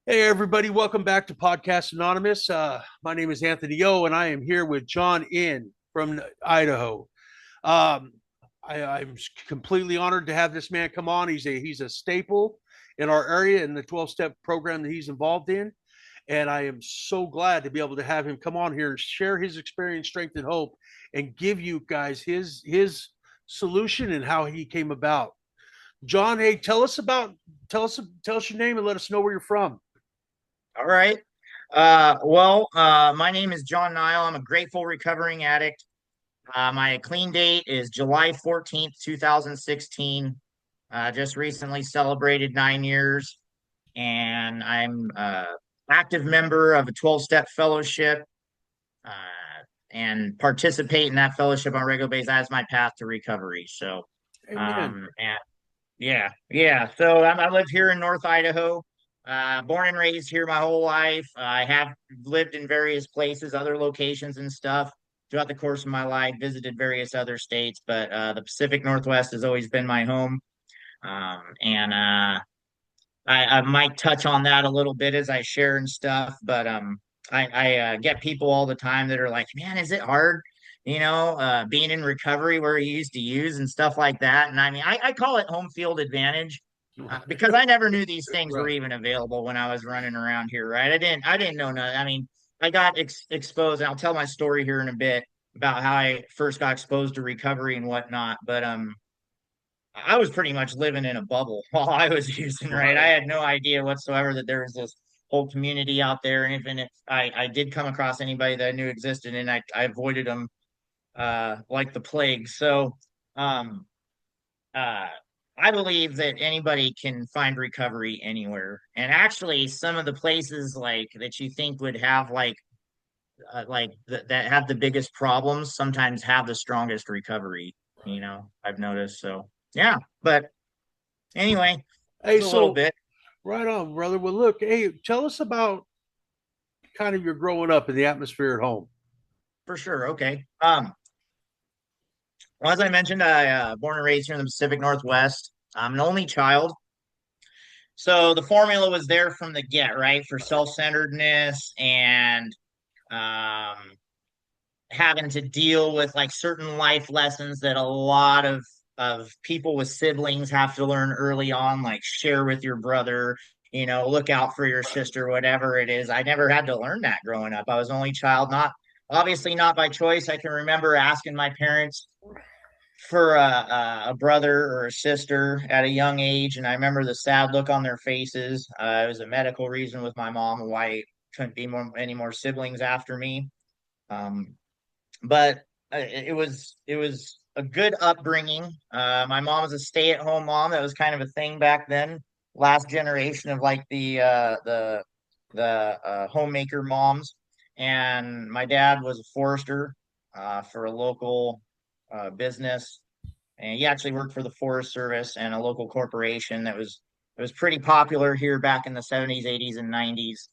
Hey, everybody, welcome back to Podcast Anonymous. My name is Anthony O, and I am here with John In from Idaho. Um, I'm completely honored to have this man come on. He's a staple in our area in the 12-step program that he's involved in. And I am so glad to be able to have him come on here and share his experience, strength, and hope and give you guys his solution and how he came about. John, hey, tell us your name and let us know where you're from. All right. My name is John Nile. I'm a grateful recovering addict. My clean date is July 14th, 2016. Just recently celebrated 9 years, and I'm active member of a 12-step fellowship uh, and participate in that fellowship on a regular basis as my path to recovery. Amen. And yeah. I live here in North Idaho. Born and raised here my whole life. I have lived in various places, other locations and stuff throughout the course of my life. Visited various other states, but the Pacific Northwest has always been my home. And I might touch on that a little bit as I share and stuff. But I get people all the time that are like, "Man, is it hard?" Being in recovery where you used to use and stuff like that. And I mean, I call it home field advantage because I never knew these things were Right. even available when I was running around here, right? I didn't know nothing. I mean, I got exposed, and I'll tell my story here in a bit about how I first got exposed to recovery and whatnot. But I was pretty much living in a bubble while I was using, right? I Right. had no idea whatsoever that there was this whole community out there. And even if I did come across anybody that I knew existed, and I avoided them like the plague. Um, uh, I believe that anybody can find recovery anywhere. And actually, some of the places like that you think would have that have the biggest problems sometimes have the strongest recovery. I've noticed. So yeah, but anyway, Hey, that's a little so bit right on, brother. Well, look, hey, tell us about kind of your growing up in the atmosphere at home. for sure. Okay. Well, as I mentioned, I born and raised here in the Pacific Northwest. I'm an only child, so the formula was there from the get, right? For self-centeredness and um, having to deal with like certain life lessons that a lot of people with siblings have to learn early on, like share with your brother, look out for your sister, whatever it is. I never had to learn that growing up. I was only child, not obviously not by choice. I can remember asking my parents for a brother or a sister at a young age, and I remember the sad look on their faces. It was a medical reason with my mom why it couldn't be any more siblings after me. Um, but it was a good upbringing. My mom was a stay-at-home mom. That was kind of a thing back then. Last generation of like the homemaker moms, and my dad was a forester for a local business, and he actually worked for the Forest Service and a local corporation that was it was pretty popular here back in the 70s, 80s, and 90s.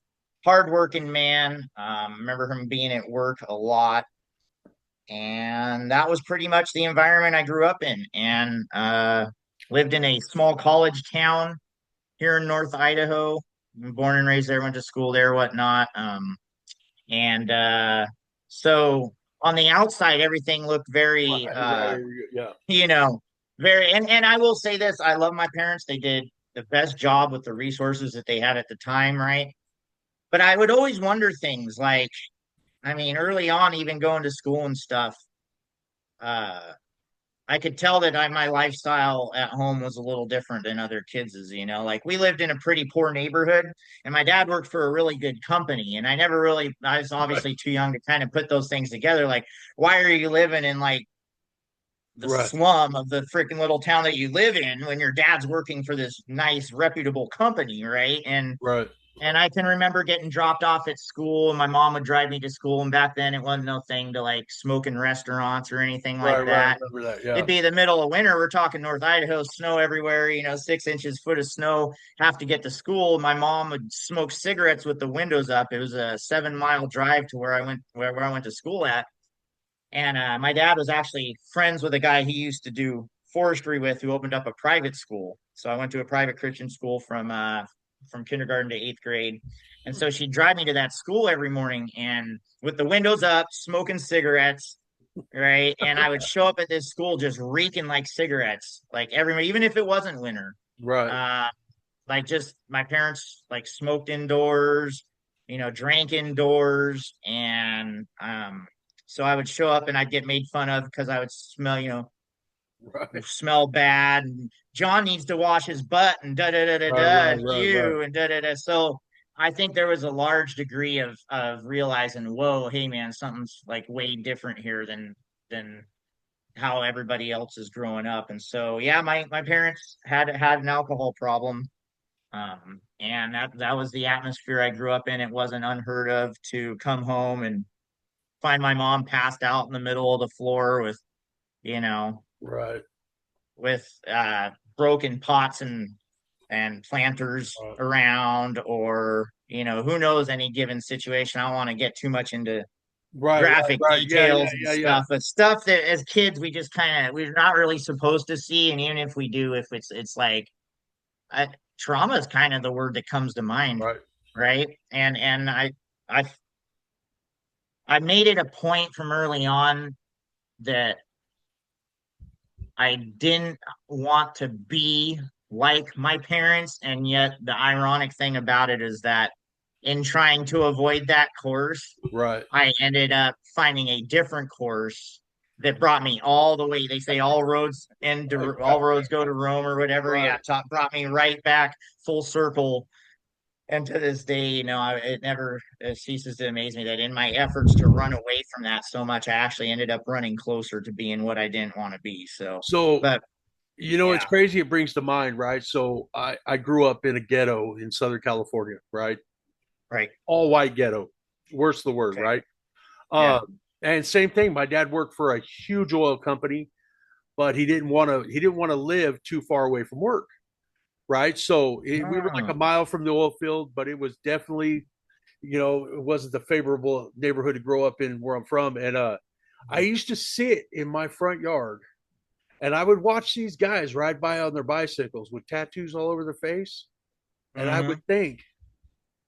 Hardworking man. Remember him being at work a lot, and that was pretty much the environment I grew up in. And lived in a small college town here in North Idaho. I'm born and raised there, went to school there, whatnot. And so on the outside, everything looked very, Right, right, yeah. you know, very. And I will say this: I love my parents. They did the best job with the resources that they had at the time, right? But I would always wonder things like, I mean, early on, even going to school and stuff. Uh, I could tell that my lifestyle at home was a little different than other kids's. Like we lived in a pretty poor neighborhood, and my dad worked for a really good company. And I was Right, obviously too young to kind of put those things together. Like, why are you living in like the right, slum of the freaking little town that you live in when your dad's working for this nice, reputable company, right? right, And I can remember getting dropped off at school, and my mom would drive me to school. And back then, it wasn't no thing to like smoke in restaurants or anything right, like right. that. Remember that? Yeah. It'd be the middle of winter. We're talking North Idaho, snow everywhere, 6 inches, foot of snow, have to get to school. My mom would smoke cigarettes with the windows up. It was a 7 mile drive to where I went to school at. And my dad was actually friends with a guy he used to do forestry with who opened up a private school. So I went to a private Christian school from from kindergarten to 8th grade. And so she'd drive me to that school every morning and with the windows up, smoking cigarettes, right? And I would show up at this school just reeking like cigarettes, like every even if it wasn't winter. Right. Uh, like just my parents like smoked indoors, drank indoors, and so I would show up and I'd get made fun of because I would smell, Right. smell bad, and John needs to wash his butt, and da da da da Right. da, Right. and Right. Right. you, and da da da. So I think there was a large degree of realizing, whoa, hey man, something's like way different here than how everybody else is growing up. And so yeah, my parents had an alcohol problem. And that was the atmosphere I grew up in. It wasn't unheard of to come home and find my mom passed out in the middle of the floor you know, Right. with broken pots and planters Right. around, or who knows, any given situation. I don't want to get too much into Right. Right. graphic Right. Yeah. Yeah. details and Yeah. Yeah. stuff, but stuff that as kids we just kind of we're not really supposed to see, and even if we do, if it's like I, trauma is kind of the word that comes to mind, Right. right? And I I made it a point from early on that I didn't want to be like my parents, and yet the ironic thing about it is that in trying to avoid that course, Right. I ended up finding a different course that brought me all the way. They say all roads go to Rome or whatever. Right. Yeah, brought me right back full circle. And to this day, it never ceases to amaze me that in my efforts to run away from that so much, I actually ended up running closer to being what I didn't want to be. So, So, but it's yeah, crazy. It brings to mind, right? So I grew up in a ghetto in Southern California, right? right. All white ghetto. Worst the word, Okay. right? Yeah. And same thing. My dad worked for a huge oil company, but he didn't want to live too far away from work, right? So we were like a Hmm. mile from the oil field, but it was definitely, it wasn't the favorable neighborhood to grow up in where I'm from. And I used to sit in my front yard and I would watch these guys ride by on their bicycles with tattoos all over their face. And I would Mm-hmm. think,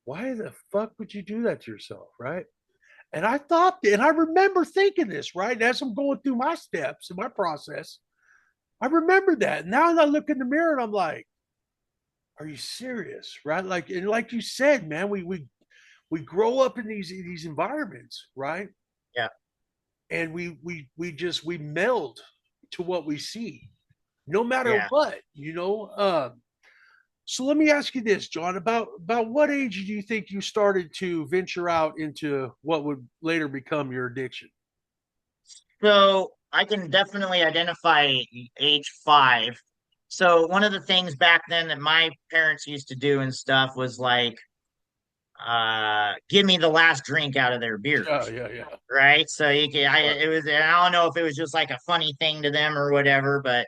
why the fuck would you do that to yourself, right? And I thought, and I remember thinking this, right? As I'm going through my steps in my process, I remember that. Now I look in the mirror and I'm like, are you serious? Right? Like, and like you said, man, we grow up in these environments, right? Yeah. And we meld to what we see, no matter Yeah. what, So let me ask you this, John, about what age do you think you started to venture out into what would later become your addiction? So I can definitely identify age 5. So one of the things back then that my parents used to do and stuff was like give me the last drink out of their Yeah, beers. yeah, yeah. Right. So you can Right, it was, I don't know if it was just like a funny thing to them or whatever, but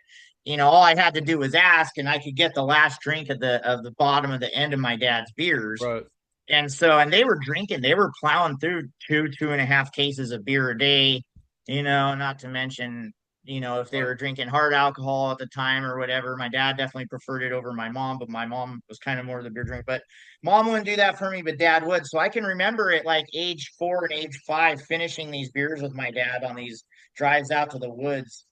all I had to do was ask and I could get the last drink of the bottom of the end of my dad's beers. right, And they were drinking, they were plowing through two and a half cases of beer a day, not to mention, if they right, were drinking hard alcohol at the time or whatever. My dad definitely preferred it over my mom, but my mom was kind of more of the beer drink. But mom wouldn't do that for me, but dad would. So I can remember at like age 4 and age 5 finishing these beers with my dad on these drives out to the woods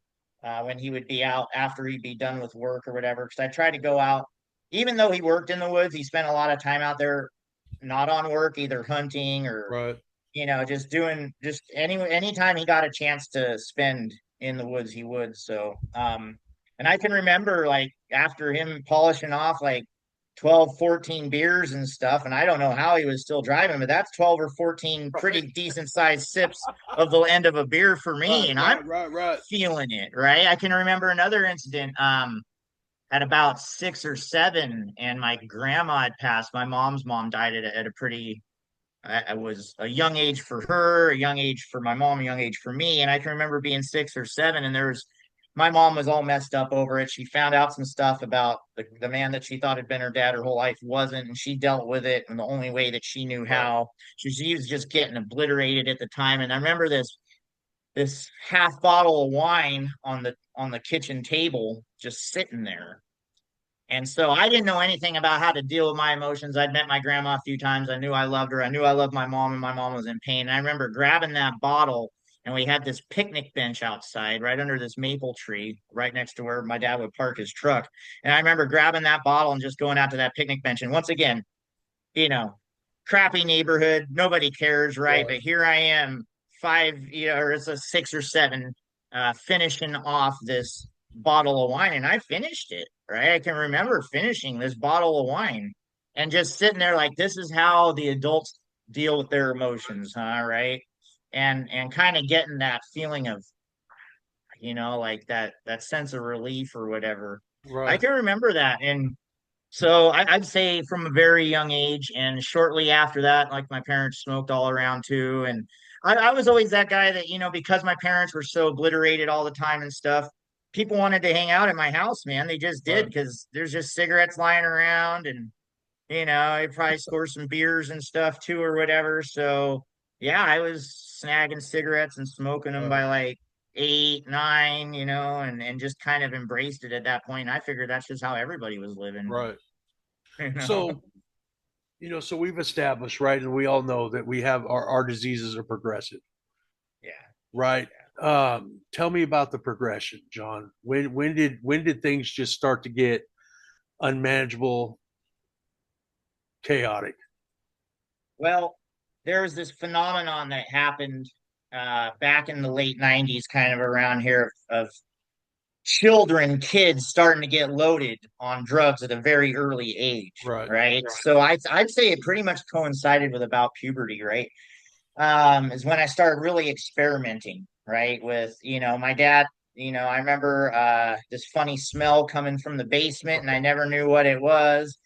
when he would be out after he'd be done with work or whatever. Because I tried to go out, even though he worked in the woods, he spent a lot of time out there not on work, either hunting or right. just doing just anytime he got a chance to spend in the woods, he would. So and I can remember like after him polishing off like 12, 14 beers and stuff, and I don't know how he was still driving, but that's 12 or 14 pretty Right, decent sized sips of the end of a beer for me, right, and I'm right, right, right. feeling it, right? I can remember another incident at about 6 or 7, and my grandma had passed. My mom's mom died at a pretty, I was a young age for her, a young age for my mom, a young age for me. And I can remember being 6 or 7, and my mom was all messed up over it. She found out some stuff about the man that she thought had been her dad her whole life wasn't, and she dealt with it in the only way that she knew Right. how. She was just getting obliterated at the time. And I remember this half bottle of wine on the kitchen table just sitting there, And so I didn't know anything about how to deal with my emotions. I'd met my grandma a few times. I knew I loved her. I knew I loved my mom, and my mom was in pain. And I remember grabbing that bottle, and we had this picnic bench outside right under this maple tree, right next to where my dad would park his truck. And I remember grabbing that bottle and just going out to that picnic bench. And once again, you know, crappy neighborhood, nobody cares, right? Right. But here I am, five, or it's a 6 or 7, finishing off this bottle of wine, and I finished it, right? I can remember finishing this bottle of wine and just sitting there like, this is how the adults deal with their emotions, huh? Right. And kind of getting that feeling of, like that sense of relief or whatever. I Right. can remember that. And so I'd say from a very young age, and shortly after that, like my parents smoked all around too. And I was always that guy that, because my parents were so obliterated all the time and stuff, people wanted to hang out at my house, man. They just did Right. because there's just cigarettes lying around, and, they probably score some beers and stuff too or whatever. So yeah, I was snagging cigarettes and smoking them Right. by like 8, 9, and just kind of embraced it at that point. I figured that's just how everybody was living. Right. You know? So, so we've established, right, and we all know that we have our diseases are progressive, Yeah. right? Tell me about the progression, John. When did things just start to get unmanageable, chaotic? Well, there was this phenomenon that happened back in the late 90s, kind of around here, of children, kids starting to get loaded on drugs at a very early age, Right. right? So I'd say it pretty much coincided with about puberty, right? Is when I started really experimenting, right? With, my dad, I remember this funny smell coming from the basement, and I never knew what it was.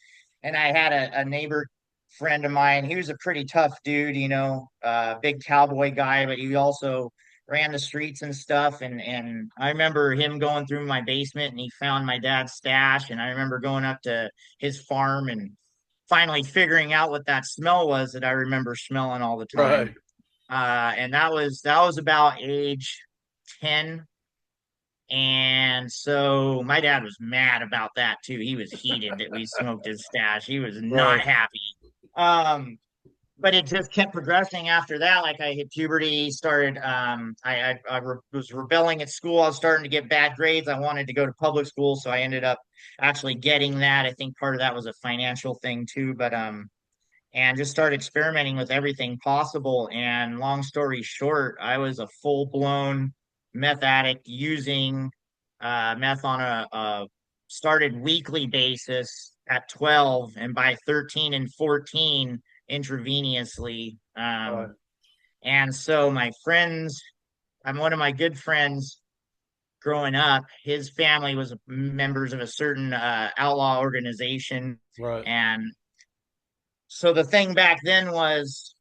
And I had a neighbor friend of mine. He was a pretty tough dude, big cowboy guy, but he also ran the streets and stuff. And I remember him going through my basement, and he found my dad's stash. And I remember going up to his farm and finally figuring out what that smell was that I remember smelling all the Right. time. And that was about age 10. And so my dad was mad about that too. He was heated that we smoked his stash. He was not Right. happy. Um, but it just kept progressing after that. Like I hit puberty, started, was rebelling at school. I was starting to get bad grades. I wanted to go to public school, so I ended up actually getting that. I think part of that was a financial thing too, but and just started experimenting with everything possible. And long story short, I was a full blown meth addict using meth on a started weekly basis at 12, and by 13 and 14 intravenously. Right. And so my friends, I'm one of my good friends growing up. His family was members of a certain outlaw organization. Right. And so the thing back then was,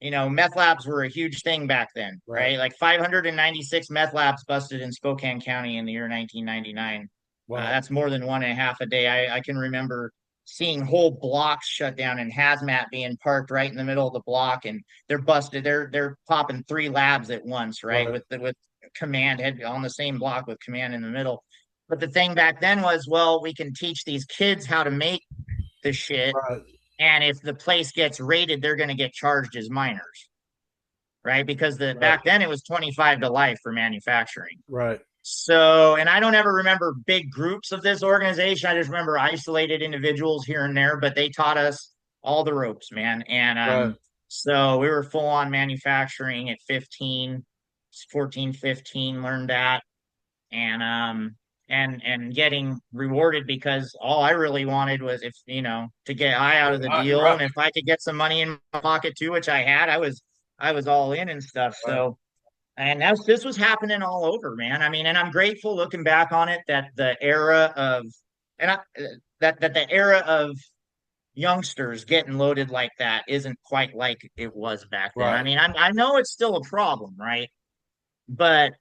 meth labs were a huge thing back then, Right. right? Like 596 meth labs busted in Spokane County in the year 1999. Wow. That's more than one and a half a day. I can remember seeing whole blocks shut down and hazmat being parked right in the middle of the block, and they're busted. They're popping 3 labs at once, right? Right. With command head on the same block with command in the middle. But the thing back then was, well, we can teach these kids how to make the shit, Right. and if the place gets raided, they're going to get charged as minors, right? Because Right. back then it was 25 to life for manufacturing. Right. So, and I don't ever remember big groups of this organization. I just remember isolated individuals here and there, but they taught us all the ropes, man. And Right. so we were full on manufacturing at 15, 14, 15, learned that. And and getting rewarded, because all I really wanted was, if to get high out of the deal, Right. and if I could get some money in my pocket too, which I had, I was all in and stuff. Right. So, and this was happening all over, man. I mean, and I'm grateful looking back on it that the era of and I, that the era of youngsters getting loaded like that isn't quite like it was back then. I Right. mean, I know it's still a problem, right? But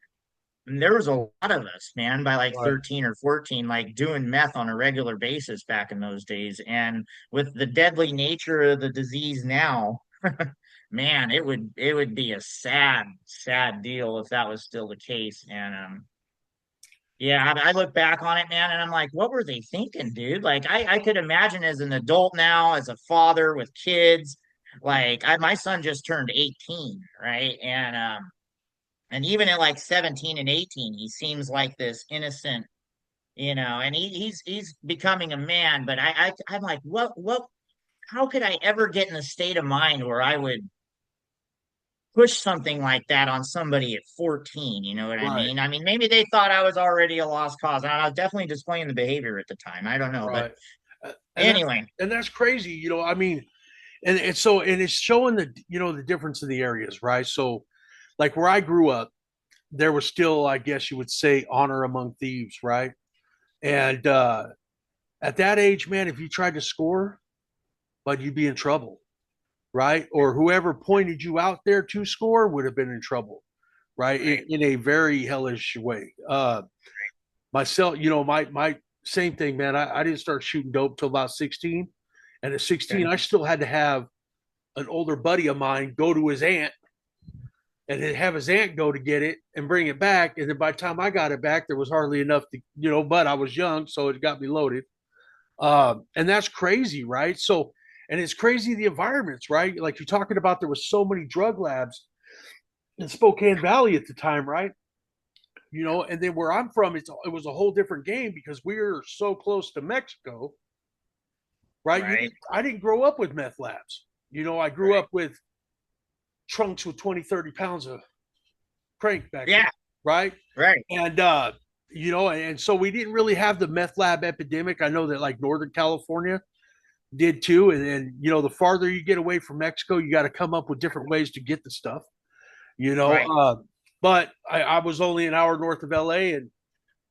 there was a lot of us, man, by like Right. 13 or 14, like doing meth on a regular basis back in those days. And with the deadly nature of the disease now, man, it would be a sad, sad deal if that was still the case. And Yeah, I look back on it, man, and I'm like, what were they thinking, dude? Like, I could imagine as an adult now, as a father with kids, like my son just turned 18, right? And even at like 17 and 18, he seems like this innocent, and he's becoming a man. But I'm like, how could I ever get in a state of mind where I would push something like that on somebody at 14? You know what I Right, mean? I mean, maybe they thought I was already a lost cause. I was definitely displaying the behavior at the time. I don't know. But right. And that's anyway, crazy. I mean, and it's showing the difference in the areas, right? So, like where I grew up, there was still, I guess you would say, honor among thieves, right? And at that age, man, if you tried to score, but you'd be in trouble, right? Or whoever pointed you out there to score would have been in trouble, right? right, In a very hellish way. Myself, my same thing, man. I didn't start shooting dope till about 16. And at 16, okay, I still had to have an older buddy of mine go to his aunt and then have his aunt go to get it and bring it back. And then by the time I got it back, there was hardly enough to, but I was young, so it got me loaded. And that's crazy, right? So, and it's crazy the environments, right? Like you're talking about, there was so many drug labs in Spokane Valley at the time, right? And then where I'm from, it was a whole different game because we're so close to Mexico, right? right, I didn't grow up with meth labs. I grew right, up with trunks with 20, 30 pounds of crank back there, yeah, right? right, And and so we didn't really have the meth lab epidemic. I know that like Northern California did too. And then, the farther you get away from Mexico, you got to come up with different ways to get the stuff, you know. right. Uh, but I was only an hour north of LA, and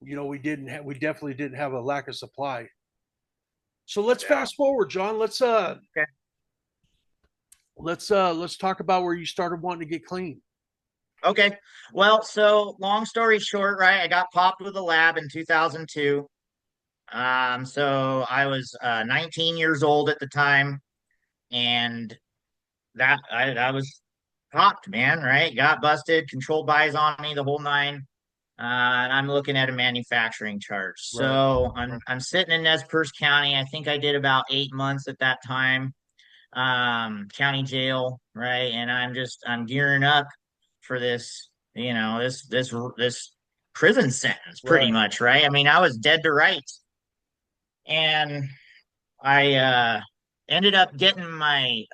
we definitely didn't have a lack of supply. So let's Yeah. fast forward, John. Okay. Let's talk about where you started wanting to get clean. Okay. Well, so long story short, right? I got popped with a lab in 2002. So I was 19 years old at the time, and I was popped, man, right? Got busted, controlled buys on me, the whole nine. And I'm looking at a manufacturing charge. Right, So I'm sitting in Nez Perce County. I think I did about 8 months at that time, county jail, right? And I'm gearing up for this, this prison sentence, pretty right, much, right? I mean, I was dead to rights, and I ended up getting my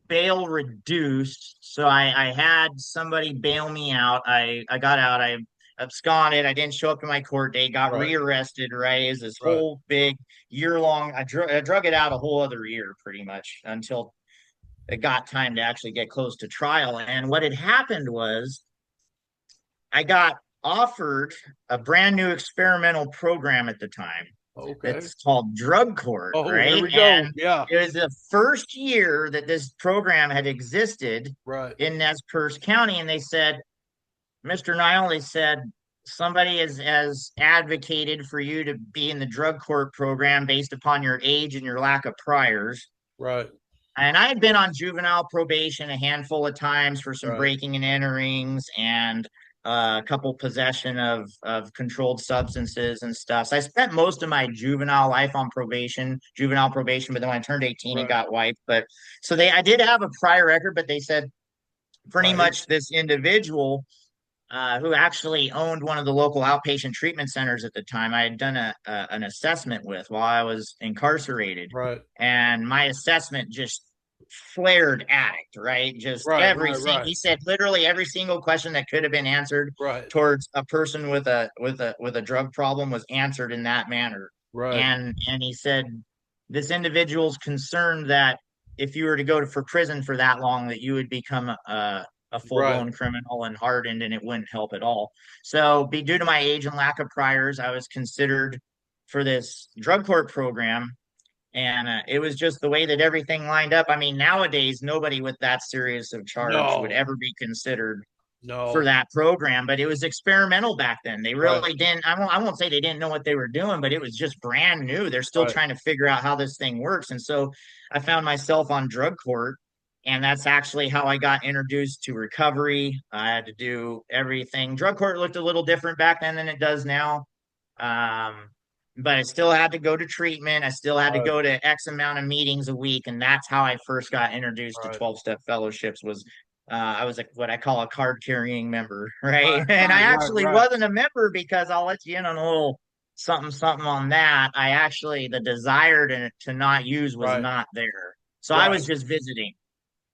bail reduced. So I had somebody bail me out. I got out. I absconded. I didn't show up to my court date. Got right, rearrested. Right, is this right, whole big year long. I drug it out a whole other year, pretty much, until it got time to actually get close to trial. And what had happened was I got offered a brand new experimental program at the time. okay. It's called drug court, Oh, here right? we go. And Yeah, it was the first year that this program had existed right, in Nez Perce County. And they said, Mr. Nile, they said, somebody has advocated for you to be in the drug court program based upon your age and your lack of priors. right, And I had been on juvenile probation a handful of times for some right, breaking and enterings and a couple possession of controlled substances and stuff. So I spent most of my juvenile life on juvenile probation, but then when I turned 18, it right, got wiped. But so I did have a prior record, but they said pretty right, much this individual who actually owned one of the local outpatient treatment centers at the time. I had done an assessment with while I was incarcerated, right, and my assessment just flared addict, right? Just right, every right, single right, he said literally every single question that could have been answered right, towards a person with a drug problem was answered in that manner. right, And he said this individual's concerned that if you were to go for prison for that long, that you would become a full right, blown criminal and hardened, and it wouldn't help at all. So, be due to my age and lack of priors, I was considered for this drug court program, and it was just the way that everything lined up. I mean, nowadays, nobody with that serious of charge would no, ever be considered for no, that program, but it was experimental back then. They right, really didn't. I won't say they didn't know what they were doing, but it was just brand new. They're still right, trying to figure out how this thing works, and so I found myself on drug court, and that's actually how I got introduced to recovery. I had to do everything. Drug court looked a little different back then than it does now. Um, but I still had to go to treatment. I still had to Right. go to X amount of meetings a week, and that's how I first got introduced to Right. 12-step fellowships. Was I was what I call a card carrying member, right? Right. And I Right. actually Right. wasn't a member because I'll let you in on a little something something on that. I actually the desire to not use was Right. not there, so I Right. was just visiting.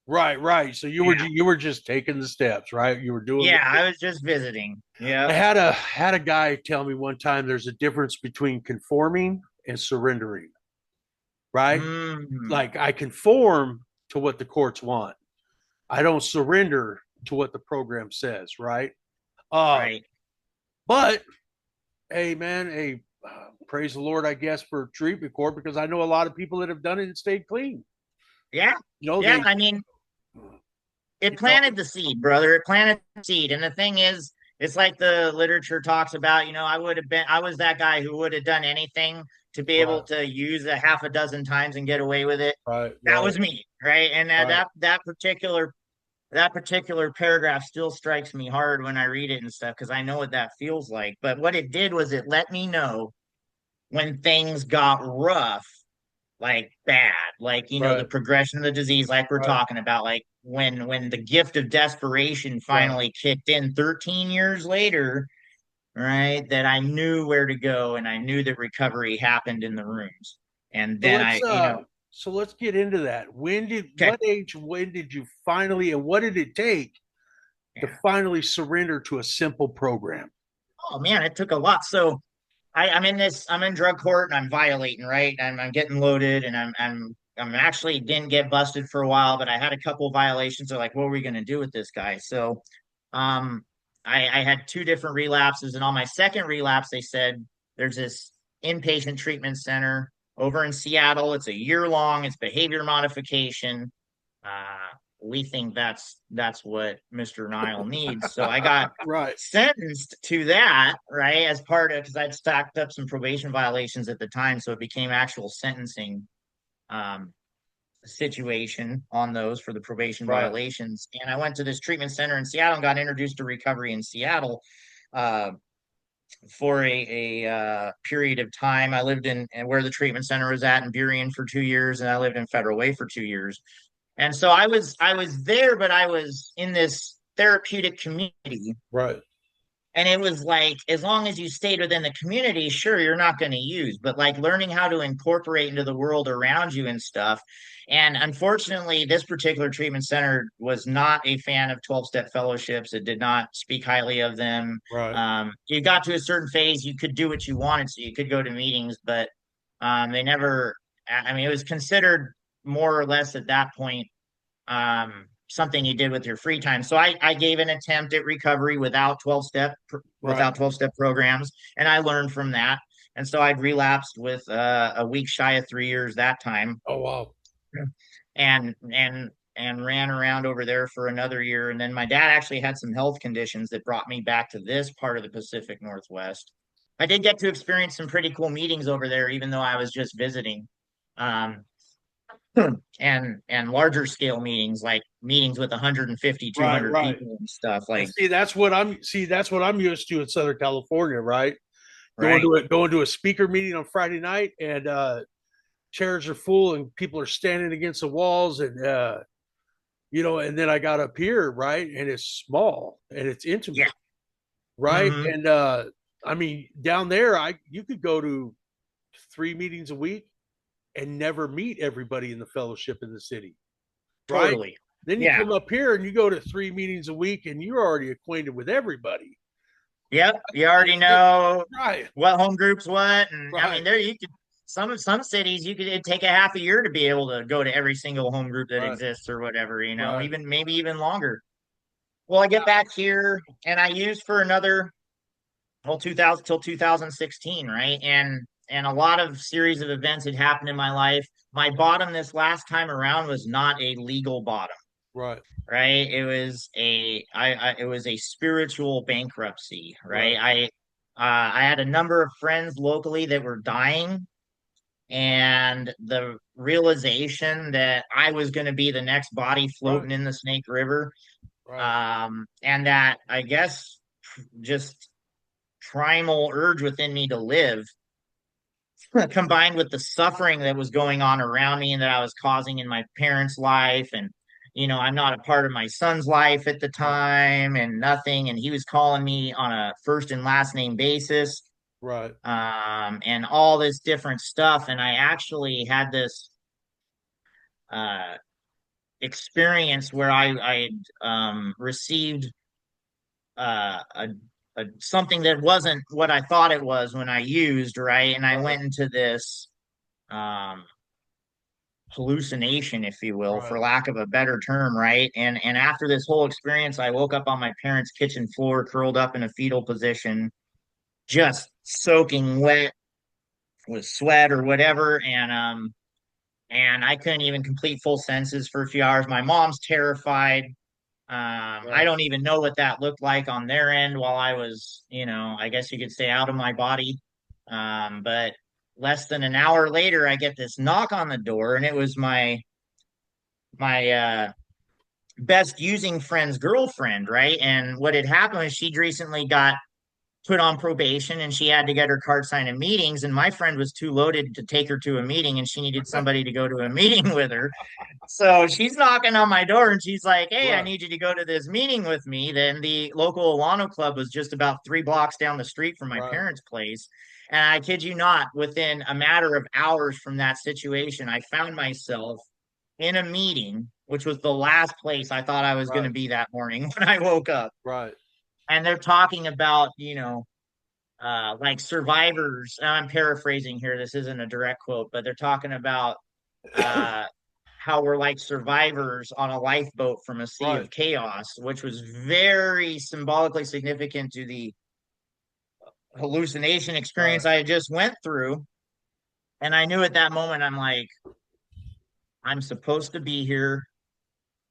Right. Right. So Yeah, you were just taking the steps, right? You were doing. yeah, I was just visiting. I Yep. had a guy tell me one time there's a difference between conforming and surrendering, right? Mm, Like I conform to what the courts want. I don't surrender to what the program says, right? Uh, right. but hey, man, hey, praise the Lord, I guess, for treatment court because I know a lot of people that have done it and stayed clean. Yeah. You know, Yeah. they, I mean, it you know, planted the seed, brother. It planted the seed. And the thing is, it's like the literature talks about, I was that guy who would have done anything to be able right, to use a half a dozen times and get away with it. right, That right, was me, right? And right. that particular paragraph still strikes me hard when I read it and stuff because I know what that feels like. But what it did was it let me know when things got rough, like bad, like the Right, progression of the disease, like we're right, talking about, like when the gift of desperation right. finally kicked in 13 years later, right? That I knew where to go and I knew that recovery happened in the rooms. And So then let's get into that. okay, When did you finally, and what did it take to yeah. finally surrender to a simple program? Oh man, it took a lot. So I'm in drug court and I'm violating, right? I'm getting loaded and I'm actually didn't get busted for a while, but I had a couple of violations. They're like, what are we going to do with this guy? So, um, I had two different relapses, and on my second relapse, they said there's this inpatient treatment center over in Seattle. It's a year long. It's behavior modification. We think that's what Mr. Nile needs. So I got Right, sentenced to that, right, as part of because I'd stacked up some probation violations at the time, so it became actual sentencing um, situation on those for the probation right, violations. And I went to this treatment center in Seattle and got introduced to recovery in Seattle uh, for a period of time. I lived in where the treatment center was at in Burien for 2 years, and I lived in Federal Way for 2 years. And so I was there, but I was in this therapeutic community, right, and it was like, as long as you stayed within the community, sure, you're not going to use, but like learning how to incorporate into the world around you and stuff. And unfortunately, this particular treatment center was not a fan of 12-step fellowships. It did not speak highly of them. right, You got to a certain phase, you could do what you wanted. So you could go to meetings, but they never, I mean, it was considered more or less at that point something you did with your free time. So I gave an attempt at recovery right. without 12-step programs, and I learned from that. And so I'd relapsed with a week shy of 3 years that time, Oh wow. and ran around over there for another year. And then my dad actually had some health conditions that brought me back to this part of the Pacific Northwest. I did get to experience some pretty cool meetings over there, even though I was just visiting. Um, and larger scale meetings, like meetings with 150, Right, 200 right. people and stuff, And like, that's what I'm used to in Southern California, right? right. Going to a speaker meeting on Friday night, and chairs are full and people are standing against the walls, and and then I got up here, right, and it's small and it's Yeah. intimate, right, Hmm. and I mean down there, I you could go to 3 meetings a week and never meet everybody in the fellowship in the city, right? Totally. Then you Yeah. come up here and you go to 3 meetings a week and you're already acquainted with everybody. Yep. You already know Right, what home groups what. And I mean, right, there you could, some cities, it'd take a half a year to be able to go to every single home group that right, exists or whatever, right, even maybe even longer. Well, I get back here and I used for another whole 2000 till 2016, right? And a lot of series of events had happened in my life. My bottom this last time around was not a legal bottom, right, right? It was a spiritual bankruptcy, right? right, I had a number of friends locally that were dying, and the realization that I was going to be the next body Right. floating in the Snake River. Right. And that, I guess, just primal urge within me to live, combined with the suffering that was going on around me and that I was causing in my parents' life. And, I'm not a part of my son's life at the Right. time and nothing. And he was calling me on a first and last name basis, Right. and all this different stuff. And I actually had this uh, experience where I received a something that wasn't what I thought it was when I used, right? And I Right. went into this um, hallucination, if you will, for Right. lack of a better term, right? And after this whole experience, I woke up on my parents' kitchen floor, curled up in a fetal position, just soaking wet with sweat or whatever, and I couldn't even complete full sentences for a few hours. My mom's terrified. I Right. don't even know what that looked like on their end while I was, I guess you could say out of my body. But less than an hour later, I get this knock on the door, and it was my best using friend's girlfriend, right? And what had happened was she'd recently got put on probation and she had to get her card signed in meetings. And my friend was too loaded to take her to a meeting and she needed somebody to go to a meeting with her. So she's knocking on my door and she's like, "Hey, I Right. need you to go to this meeting with me." Then the local Alano Club was just about 3 blocks down the street from my Right. parents' place. And I kid you not, within a matter of hours from that situation, I found myself in a meeting, which was the last place I thought I was going to Right. be that morning when I woke up. Right. And they're talking about, like survivors. I'm paraphrasing here. This isn't a direct quote, but they're talking about uh, how we're like survivors on a lifeboat from a sea Right. of chaos, which was very symbolically significant to the hallucination experience Right. I just went through. And I knew at that moment, I'm like, I'm supposed to be here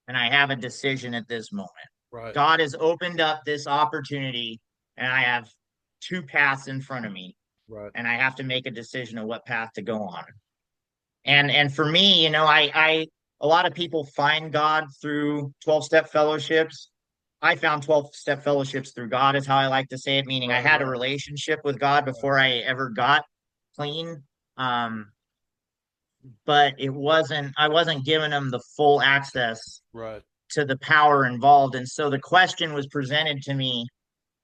and I have a decision at this moment. Right. God has opened up this opportunity and I have two paths in front of me Right. and I have to make a decision of what path to go on. And for me, I a lot of people find God through 12-step fellowships. I found 12-step fellowships through God is how I like to say it, meaning I Right. had a Right. relationship with God Right. before I ever got clean. Um, but I wasn't giving them the full access Right. to the power involved. And so the question was presented to me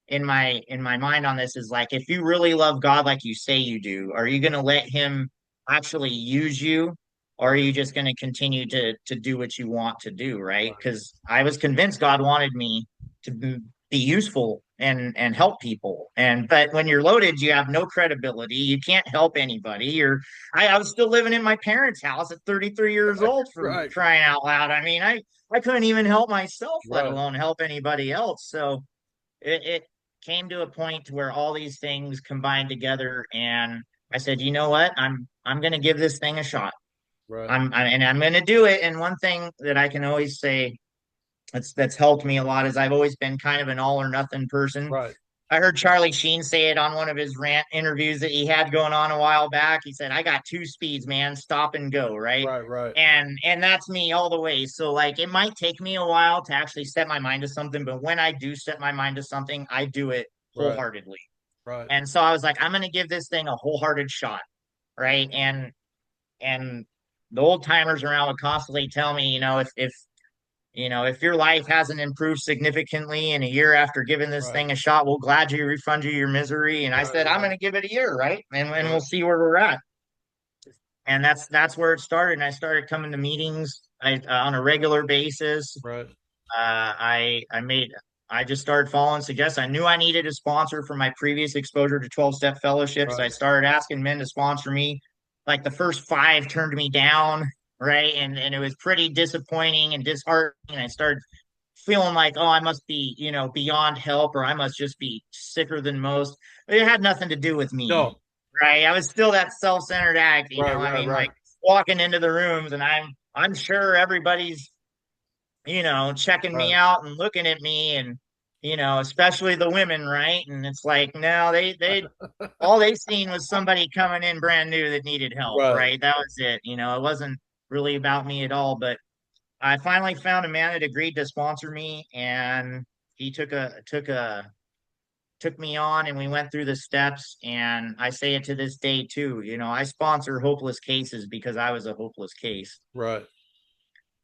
in my mind on this is like, if you really love God like you say you do, are you going to let him actually use you, or are Right. you just going to continue to do what you want to do, right? Right. Because I was convinced God wanted me to be useful and help people. And but when you're loaded, you have no credibility. You can't help anybody. I was still living in my parents' house at 33 years old, for Right. crying out loud. I mean, I couldn't even help myself, let Right. alone help anybody else. So it came to a point where all these things combined together, and I said, you know what, I'm going to give this thing a shot. Right. And I'm going to do it. And one thing that I can always say that's helped me a lot is I've always been kind of an all or nothing person. Right. I heard Charlie Sheen say it on one of his rant interviews that he had going on a while back. He said, "I got two speeds, man, stop and go," right? Right. Right. And that's me all the way. So like it might take me a while to actually set my mind to something, but when I do set my mind to something, I do it Right. wholeheartedly. Right. And so I was like, I'm gonna give this thing a wholehearted shot, right? And the old timers around would constantly tell me, if your life hasn't improved significantly in a year after giving this Right. thing a shot, we'll gladly refund you your misery. And I Right. said, I'm Right. going to give it a year, right? And we'll Right. see where we're at. And that's where it started. And I started coming to meetings on a regular basis. Right. I just started following suggestions. I knew I needed a sponsor for my previous exposure to 12-step fellowships. I Right. started asking men to sponsor me. Like the first five turned me down, right? And it was pretty disappointing and disheartening. I started feeling like, oh, I must be, beyond help, or I must just be sicker than most. But it had nothing to do with me, No. right? I was still that self-centered act, Right. I Right. mean, Right. like walking into the rooms and I'm sure everybody's, checking me Right. out and looking at me. especially the women, right? And it's like, no, they all they seen was somebody coming in brand new that needed help, Right. right? That was it. It wasn't really about me at all. But I finally found a man that agreed to sponsor me, and he took me on, and we went through the steps. And I say it to this day too. I sponsor hopeless cases because I was a hopeless case. Right.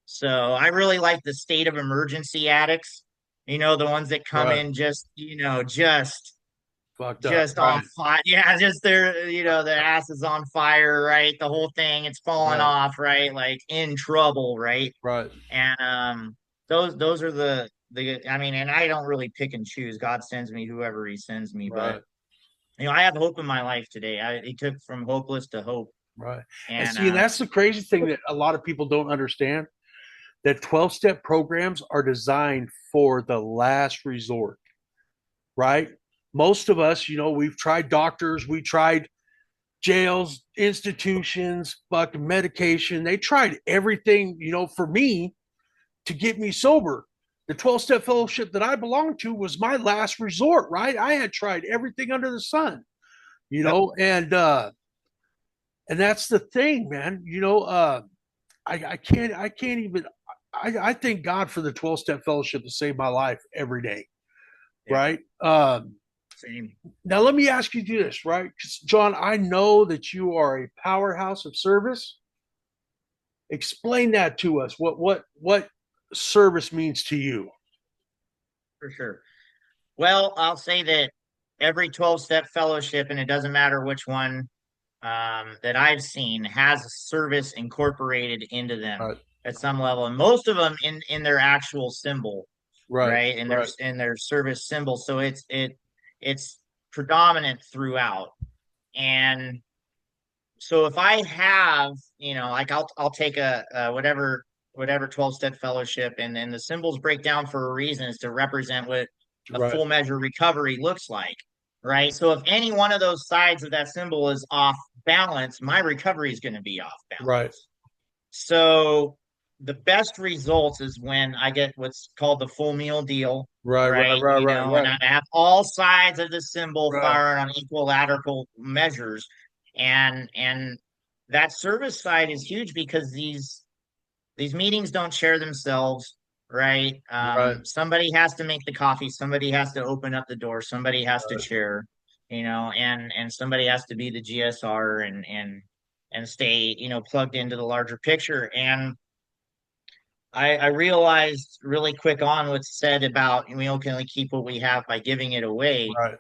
So I really like the state of emergency addicts, the ones that come Right. in just, Fucked up. just on Right. fire. Yeah, just their ass is on fire, right? The whole thing, it's falling Right. off, right? Like in trouble, right? Right. And those are I mean, and I don't really pick and choose. God sends me whoever he sends me, but Right. I have hope in my life today. It took from hopeless to hope. Right. And And see, and that's the crazy thing that a lot of people don't understand, that 12-step programs are designed for the last resort, right? Most of us, we've tried doctors, we tried jails, institutions, fucking medication. They tried everything, for me to get me sober. The 12-step fellowship that I belonged to was my last resort, right? I had tried everything under the sun, yep, and that's the thing, man. I can't even I thank God for the 12-step fellowship to save my life every day, yeah, right? same. Now let me ask you this, right? 'Cause, John, I know that you are a powerhouse of service. Explain that to us. What service means to you? For sure. Well, I'll say that every 12-step fellowship, and it doesn't matter which one that I've seen, has a service incorporated into them Right, at some level, and most of them in their actual symbol, right, right? In their right, in their service symbol. So it's predominant throughout. And so if I have, like I'll take a whatever 12-step fellowship, and the symbols break down for a reason, is to represent what a right, full measure recovery looks like, right? So if any one of those sides of that symbol is off balance, my recovery is going to be off right, balance. So the best results is when I get what's called the full meal deal, right, right, right? right, right, And right, I have all sides of the symbol right, firing on equilateral measures. And that service side is huge because these meetings don't share themselves, right? right, Somebody has to make the coffee, somebody has to open up the door, somebody has to right, chair, and somebody has to be the GSR and stay, plugged into the larger picture. And I realized really quick on what's said about we can only keep what we have by giving it away, right,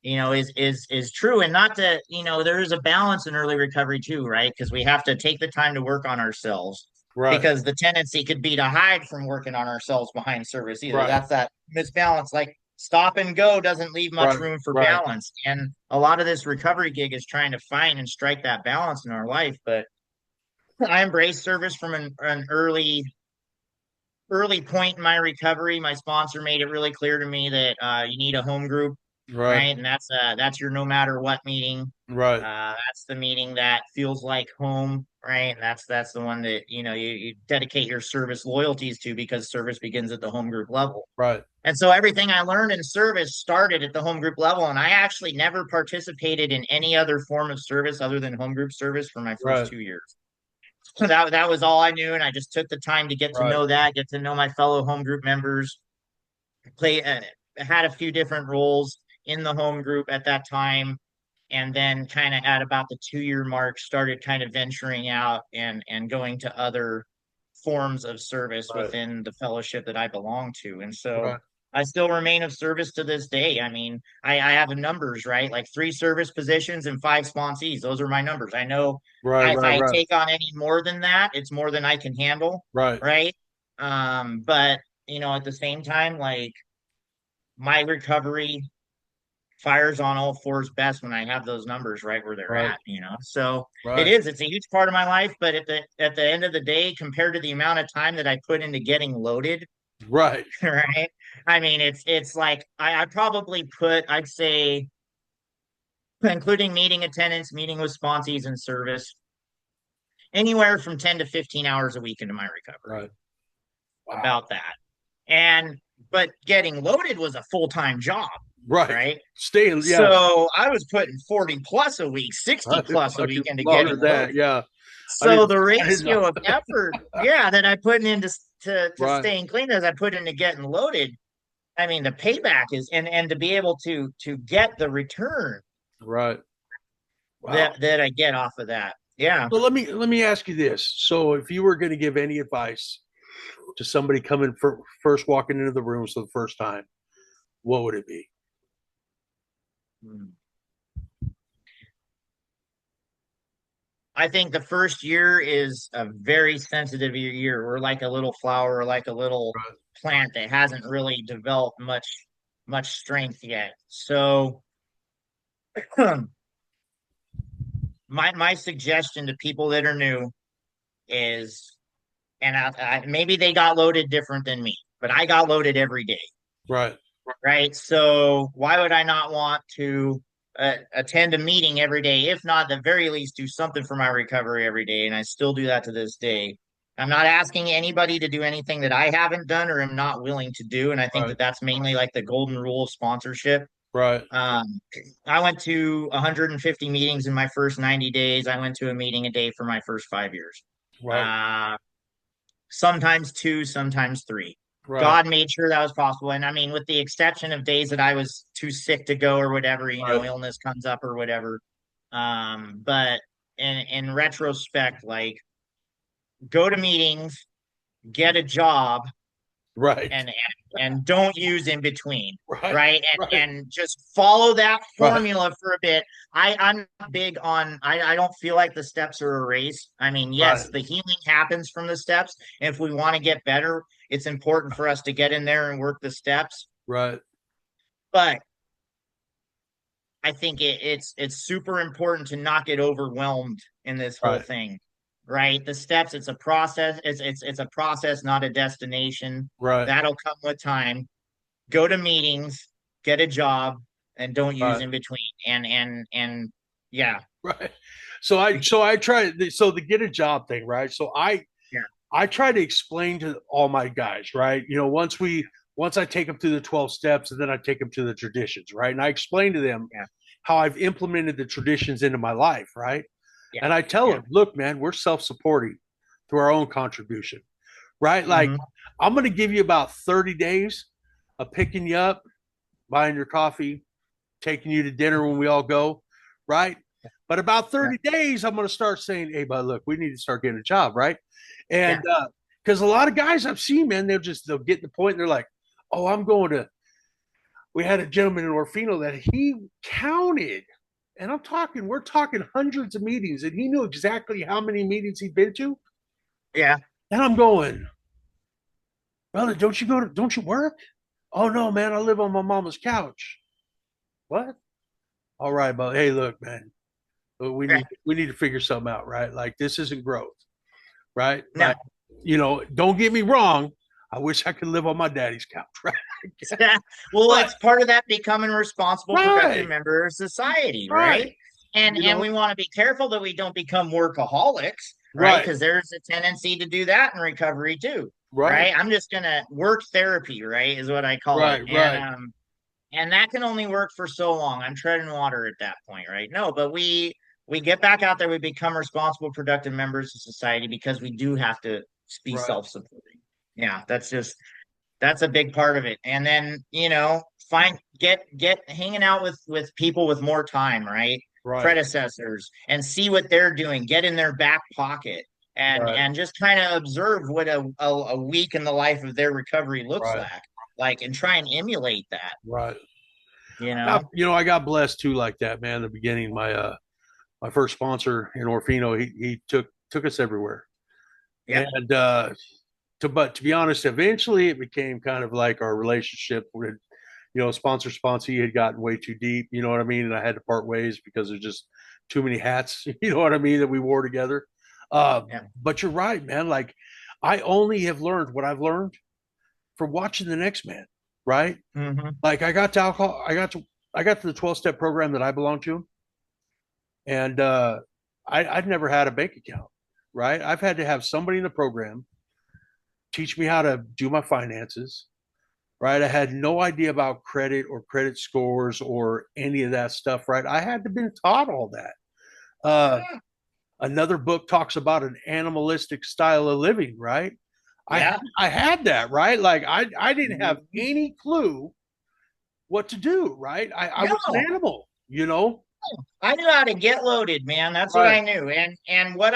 is true. And not that, there is a balance in early recovery too, right? Because we have to take the time to work on ourselves, right, because the tendency could be to hide from working on ourselves behind service either. right, That's that misbalance. Like stop and go doesn't leave much right, room for right, balance. And a lot of this recovery gig is trying to find and strike that balance in our life. But I embrace service from an early point in my recovery. My sponsor made it really clear to me that you need a home group, right, right? And that's your no matter what meeting. right, That's the meeting that feels like home, right? And that's the one that you dedicate your service loyalties to, because service begins at the home group level. right, And so everything I learned in service started at the home group level, and I actually never participated in any other form of service other than home group service for my first right, 2 years. So that was all I knew, and I just took the time to get to right, know that, get to know my fellow home group members. Play Had a few different roles in the home group at that time, and then kind of at about the 2 year mark, started kind of venturing out and going to other forms of service right, within the fellowship that I belong to. And so right, I still remain of service to this day. I mean, I have numbers, right? Like 3 service positions and 5 sponsees. Those are my numbers. I know right, if right, I right, take on any more than that, it's more than I can handle, right, right? But at the same time, like my recovery fires on all fours best when I have those numbers right where they're right, at. So right, it's a huge part of my life, but at the end of the day, compared to the amount of time that I put into getting loaded, right, right? I mean, it's like I probably put, I'd say, including meeting attendance, meeting with sponsees and service, anywhere from 10 to 15 hours a week into my recovery. right. Wow. About that. And but getting loaded was a full-time job, Right. right? Staying, yeah. So I was putting 40 plus a week, 60 I plus a week fucking into getting longer than that. loaded. Yeah. So the I didn't know. ratio of effort, yeah, that I put into to Right. staying clean as I put into getting loaded. I mean, the payback is and to be able to get the return Right. Wow. that I get off of that. Yeah. So let me ask you this. So if you were going to give any advice to somebody coming first walking into the rooms for the first time, what would it be? Hmm. I think the first year is a very sensitive year. We're like a little flower, or like a little Right. plant that hasn't really developed much strength yet. So my suggestion to people that are new is, and maybe they got loaded different than me, but I got loaded every day, Right. right? So why would I not want to attend a meeting every day, if not at the very least do something for my recovery every day? And I still do that to this day. I'm not asking anybody to do anything that I haven't done or am not willing to do, and I think Right. that that's mainly like the golden rule of sponsorship. Right. Um, I went to 150 meetings in my first 90 days. I went to a meeting a day for my first 5 years. Right. Uh, Sometimes two, sometimes three. Right. God made sure that was possible. And I mean, with the exception of days that I was too sick to go or whatever, Right. illness comes up or whatever. But in retrospect, like go to meetings, get a job, Right. and and don't use in between, Right. right? Right. And just follow that Right. formula for a bit. I'm not big on, I don't feel like the steps are a race. I mean, Right. yes, the healing happens from the steps. If we want to get better, it's important for us to get in there and work the steps. Right. But I think it's super important to not get overwhelmed in this whole Right. thing, right? The steps, it's a process. It's a process, not a destination. Right. That'll come with time. Go to meetings, get a job, and don't use Right. in between. And yeah, Right. So I try so the get a job thing, right? So I yeah, I try to explain to all my guys, right? Once I take them through the 12 steps and then I take them to the traditions, right? And I explain to them yeah, how I've implemented the traditions into my life, right? yeah, And I tell yeah. them, look, man, we're self-supporting through our own contribution, right? Like Hmm. I'm going to give you about 30 days of picking you up, buying your coffee, taking you to dinner when we all go, right? But about Yeah, 30 days, I'm going to start saying, hey, but look, we need to start getting a job, right? yeah, And because a lot of guys I've seen, man, they'll get to the point and they're like, oh, I'm going to. We had a gentleman in Orfino that he counted, and we're talking hundreds of meetings, and he knew exactly how many meetings he'd been to. yeah, And I'm going, brother, don't you work? Oh no, man, I live on my mama's couch. What? All right, but hey, look, man, but yeah. we need to figure something out, right? Like this isn't growth, right? No. Like, don't get me wrong. I wish I could live on my daddy's couch, right? Well, But it's part of that becoming a responsible, productive right, member of society, right? right, And we want to be careful that we don't become workaholics, right? right, Because there's a tendency to do that in recovery too, right, right? I'm just gonna work therapy, right? Is what I call it. right, right, And that can only work for so long. I'm treading water at that point, right? No, but we get back out there, we become responsible, productive members of society because we do have to be right, self-supporting. Yeah, that's a big part of it. And then, find get hanging out with people with more time, right? right, Predecessors, and see what they're doing. Get in their back pocket right, and just kind of observe what a week in the life of their recovery looks right, like, and try and emulate that, right. you know? I got blessed too, like that, man. In the beginning, my first sponsor in Orfino, he took us everywhere, Yeah. and but to be honest, eventually it became kind of like our relationship with, sponsor sponsee had gotten way too deep, you know what I mean, and I had to part ways because there's just too many hats, you know what I mean, that we wore together. Yeah. But you're right, man. Like I only have learned what I've learned from watching the next man, right? Hmm. Like I got to the 12-step program that I belong to, and I'd never had a bank account, right? I've had to have somebody in the program teach me how to do my finances, right? I had no idea about credit or credit scores or any of that stuff, right? I had to been taught all that. Uh, Another book talks about an animalistic style of living, right? I Yeah. I had that, right? Like I didn't have Mhm. any clue what to do, right? I was an No, animal, you know? I knew how to get loaded, man. That's what Right, I knew. And what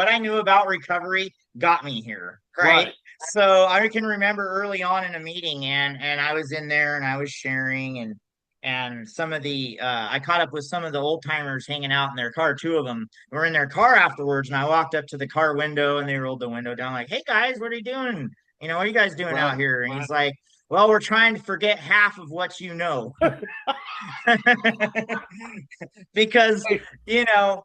I knew about recovery got me here, right? right, So I can remember early on in a meeting and I was in there and I was sharing and some of the I caught up with some of the old timers hanging out in their car. Two of them were in their car afterwards, and I walked up to the car window and they rolled the window down like, "Hey guys, what are you doing? What are you guys doing out right. here?" And he's like, "Well, we're trying to forget half of what you know." Because you know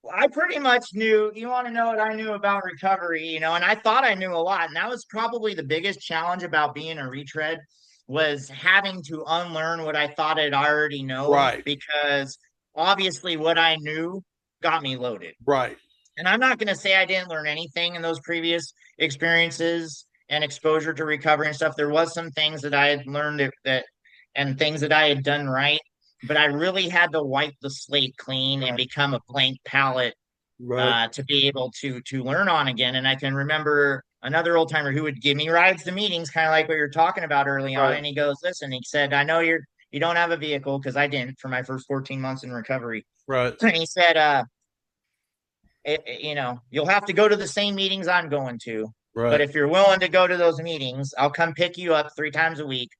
I pretty much knew. You want to know what I knew about recovery, and I thought I knew a lot, and that was probably the biggest challenge about being a retread was having to unlearn what I thought I'd already known, Right, because obviously what I knew got me loaded. right, And I'm not going to say I didn't learn anything in those previous experiences and exposure to recovery and stuff. There was some things that I had learned that and things that I had done right, but I really had to wipe the slate clean and right, become a blank palette right, to be able to learn on again. And I can remember another old timer who would give me rides to meetings, kind of like what you're talking about early on. right, And he goes, "Listen," he said, "I know you don't have a vehicle," because I didn't for my first 14 months in recovery. right, And he said, you'll have to go to the same meetings I'm going to. But right, if you're willing to go to those meetings, I'll come pick you up 3 times a week.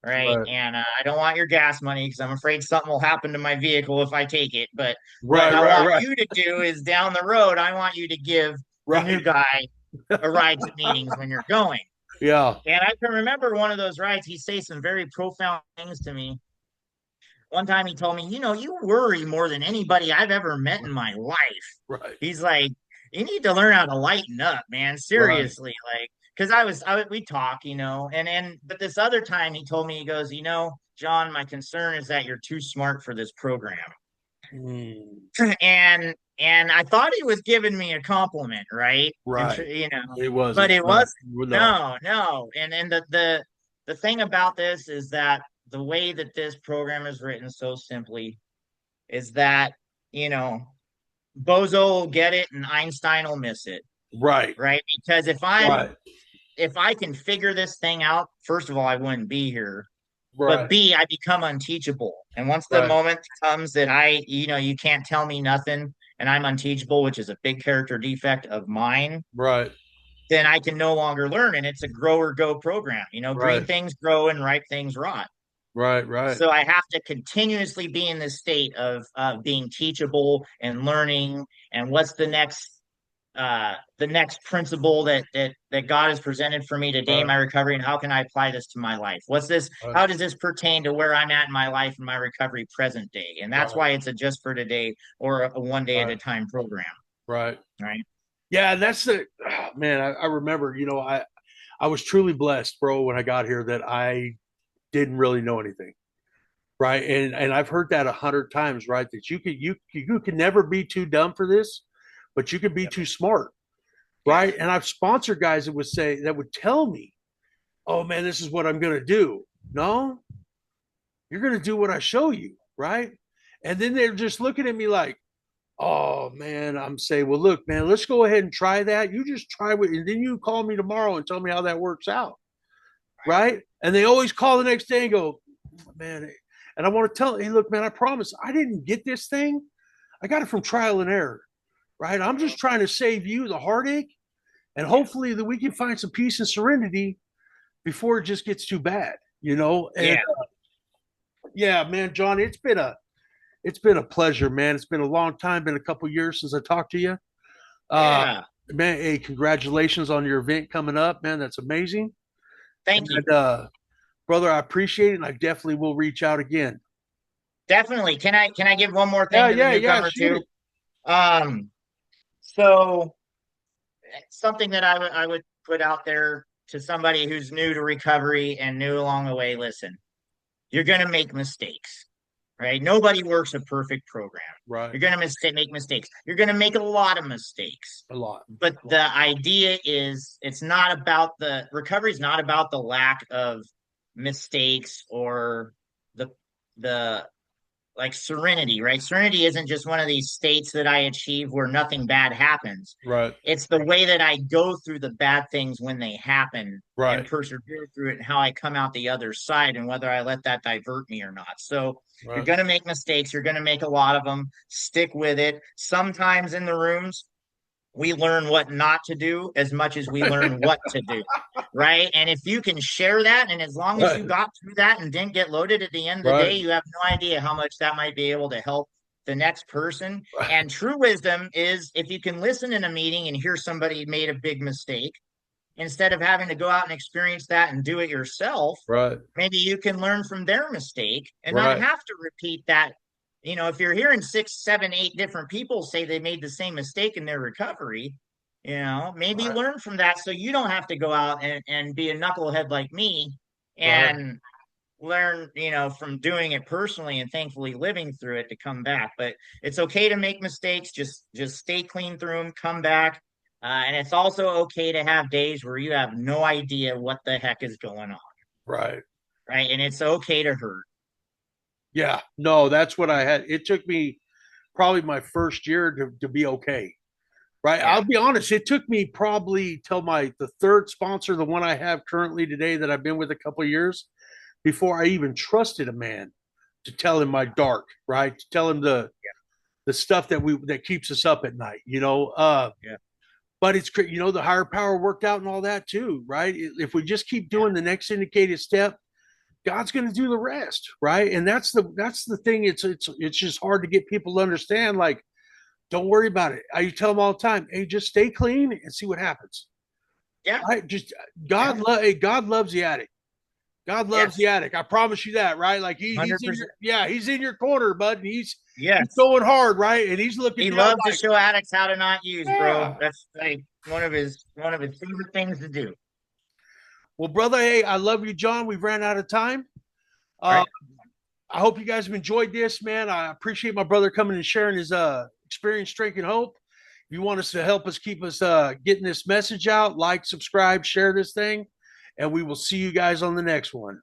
Right. right, And I don't want your gas money because I'm afraid something will happen to my vehicle if I take it. But what right, I right, want right, you to do is down the road, I want you to give the new right. guy a ride to meetings when you're going. Yeah, And I can remember one of those rides, he say some very profound things to me. One time he told me, you worry more than anybody I've ever met in my life. right, He's like, you need to learn how to lighten up, man. right. Seriously. Like, because we talk, but this other time he told me, he goes, John, my concern is that you're too smart for this program. Mm, And I thought he was giving me a compliment, right? right. It But wasn't. it Right. was No. no. And the thing about this is that the way that this program is written so simply is that, you know, Bozo will get it and Einstein will miss it, Right. right? Because Right. if I can figure this thing out, first of all, I wouldn't be here. But Right. B, I become unteachable. And once the Right. moment comes that you can't tell me nothing and I'm unteachable, which is a big character defect of mine, Right. then I can no longer learn. And it's a grow or go program. Green Right. things grow and ripe things rot. Right. Right. So I have to continuously be in this state of being teachable and learning. And what's the next principle that God has presented for me today in Right. my recovery, and how can I apply this to my life? What's this? Right. How does this pertain to where I'm at in my life and my recovery present day? And that's Right. why it's a just for today or a one day at a Right. time program, Right. right? Yeah, and that's the man. I remember. I was truly blessed, bro, when I got here that I didn't really know anything. Right. And I've heard that 100 times. Right. That you can never be too dumb for this, but you can be Yep. too smart. Right. Yes. And I've sponsored guys that would tell me, "Oh man, this is what I'm going to do." No, you're going to do what I show you. Right. And then they're just looking at me like, "Oh man," I'm saying, "Well, look, man, let's go ahead and try that. You just try it, and then you call me tomorrow and tell me how that works out." Right. And they always call the next day and go, "Man," and I want to tell, "Hey, look, man, I promise I didn't get this thing. I got it from trial and error. Right. I'm just trying to save you the heartache, and Yeah. hopefully that we can find some peace and serenity before it just gets too bad, you know?" And Yeah. yeah, man, John, it's been a pleasure, man. It's been a long time, been a couple years since I talked to you. Uh Yeah. Man, hey, congratulations on your event coming up, man. That's amazing. Thank you. And brother, I appreciate it, and I definitely will reach out again. Definitely. Can I give one more Yeah, thing to the yeah, yeah. newcomer Shoot too? it. Um, so something that I would put out there to somebody who's new to recovery and new along the way, listen, you're going to make mistakes, right? Nobody works a perfect program. Right. You're going to make mistakes. You're going to make a lot of mistakes. A lot. But the idea is it's not about the recovery is not about the lack of mistakes or the the like serenity, right? Serenity isn't just one of these states that I achieve where nothing bad happens. Right. It's the way that I go through the bad things when they happen and Right. persevere through it and how I come out the other side and whether I let that divert me or not. So you're Right. going to make mistakes. You're going to make a lot of them. Stick with it. Sometimes in the rooms, we learn what not to do as much as we learn what to do. Right. And if you can share that, and as long as you Right. got through that and didn't get loaded at the end of the day, Right. you have no idea how much that might be able to help the next person. And true wisdom is if you can listen in a meeting and hear somebody made a big mistake, instead of having to go out and experience that and do it yourself, Right. maybe you can learn from their mistake and not Right. have to repeat that. If you're hearing 6, 7, 8 different people say they made the same mistake in their recovery, maybe Right. learn from that so you don't have to go out and be a knucklehead like me Right. and learn, from doing it personally and thankfully living through it to come back. But it's okay to make mistakes. Just stay clean through them, come back. And it's also okay to have days where you have no idea what the heck is going on, Right. right? And it's okay to hurt. Yeah. No, that's what I had. It took me probably my first year to be okay. Right. Yeah. I'll be honest. It took me probably till the third sponsor, the one I have currently today that I've been with a couple of years, before I even trusted a man to tell him my dark, right? To tell him the stuff that keeps us up at night, Yeah. But it's great, the higher power worked out and all that too, right? If we just keep Yeah. doing the next indicated step, God's going to do the rest, right? And that's the thing. It's just hard to get people to understand. Like, don't worry about it. I tell them all the time, hey, just stay clean and see what happens. Yeah. Right? Just Yeah. God loves the addict. God loves the Yes. addict. I promise you that, right? Like he's in 100%. he's in your corner, bud. And he's Yes. going hard, right? And he's looking He down loves to like, show addicts how to not use, bro. yeah. That's like one of his favorite things to do. Well, brother, hey, I love you, John. We've ran out of time. All Uh, right. I hope you guys have enjoyed this, man. I appreciate my brother coming and sharing his experience, strength, and hope. If you want us to help us keep us getting this message out, like, subscribe, share this thing, and we will see you guys on the next one.